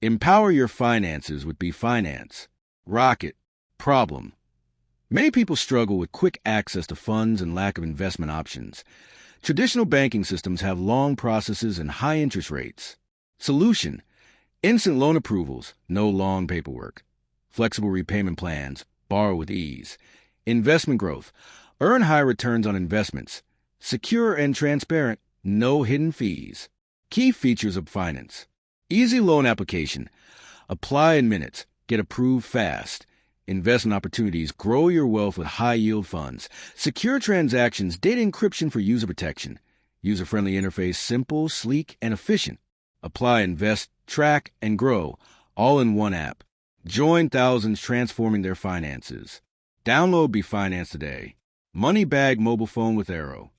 Empower your finances with Bfinance. Rocket. Problem. Many people struggle with quick access to funds and lack of investment options. Traditional banking systems have long processes and high interest rates. Solution. Instant loan approvals, no long paperwork. Flexible repayment plans, borrow with ease. Investment growth. Earn high returns on investments. Secure and transparent, no hidden fees. Key features of Bfinance. Easy loan application. Apply in minutes. Get approved fast. Investment opportunities. Grow your wealth with high-yield funds. Secure transactions. Data encryption for user protection. User-friendly interface. Simple, sleek, and efficient. Apply, invest, track, and grow, all in one app. Join thousands transforming their finances. Download Bfinance today. Money bag mobile phone with Arrow.